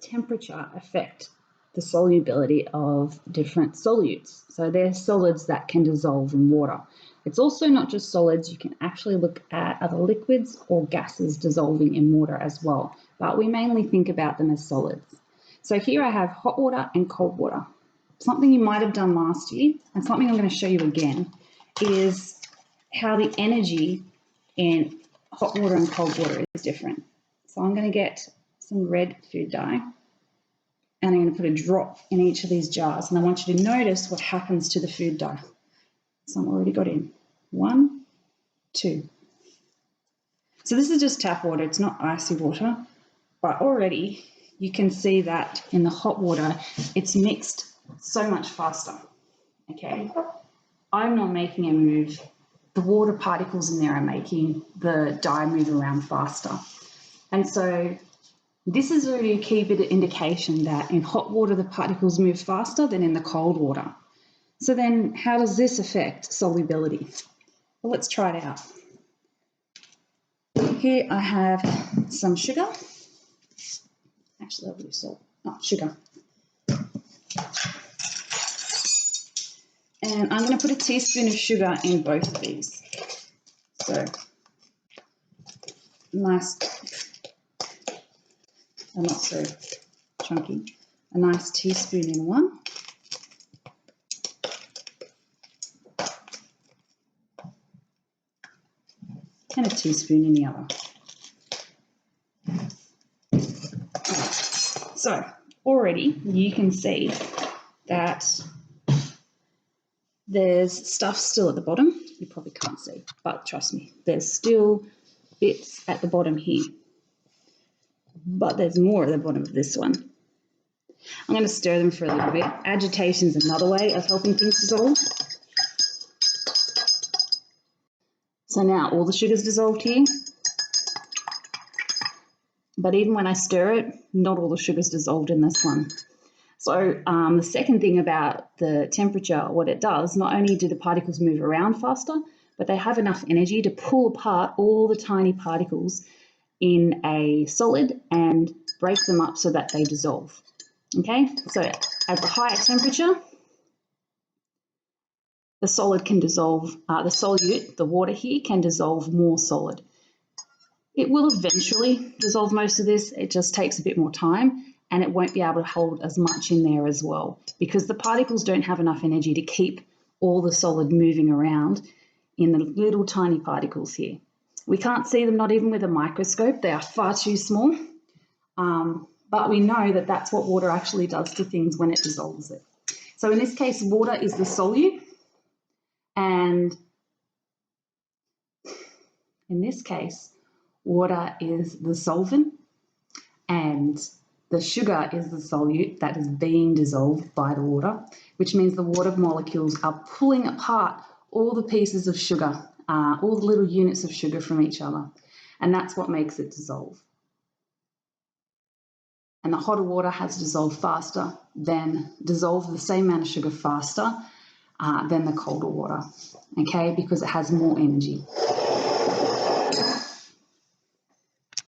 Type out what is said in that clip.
temperature affect the solubility of different solutes. So they're solids that can dissolve in water. It's also not just solids, you can actually look at other liquids or gases dissolving in water as well, but we mainly think about them as solids. So here I have hot water and cold water. Something you might have done last year, and something I'm going to show you again, is how the energy in hot water and cold water is different. So I'm going to get some red food dye, and I'm going to put a drop in each of these jars, and I want you to notice what happens to the food dye. Some already got in. 1, 2. So this is just tap water, it's not icy water, but already you can see that in the hot water, it's mixed so much faster, okay? I'm not making it move. The water particles in there are making the dye move around faster. And so this is really a key bit of indication that in hot water, the particles move faster than in the cold water. So then how does this affect solubility? Well, let's try it out. Here I have some sugar. Actually, I'll do salt, not sugar. And I'm going to put a teaspoon of sugar in both of these. So, nice, not so chunky, a nice teaspoon in one. And a teaspoon in the other. So already you can see that there's stuff still at the bottom. You probably can't see, but trust me, there's still bits at the bottom here. But there's more at the bottom of this one. I'm going to stir them for a little bit. Agitation is another way of helping things dissolve. So now all the sugar's dissolved here. But even when I stir it, not all the sugar's dissolved in this one. So the second thing about the temperature, what it does, not only do the particles move around faster, but they have enough energy to pull apart all the tiny particles in a solid and break them up so that they dissolve. Okay, so at the higher temperature, the solid can dissolve, the solute, the water here, can dissolve more solid. It will eventually dissolve most of this, it just takes a bit more time, and it won't be able to hold as much in there as well because the particles don't have enough energy to keep all the solid moving around in the little tiny particles here. We can't see them, not even with a microscope, they are far too small, but we know that that's what water actually does to things when it dissolves it. So in this case, water is the solute, and in this case, water is the solvent, and the sugar is the solute that is being dissolved by the water, which means the water molecules are pulling apart all the pieces of sugar, all the little units of sugar from each other, and that's what makes it dissolve. And the hotter water has dissolved faster than dissolve the same amount of sugar faster than the colder water, okay, because it has more energy.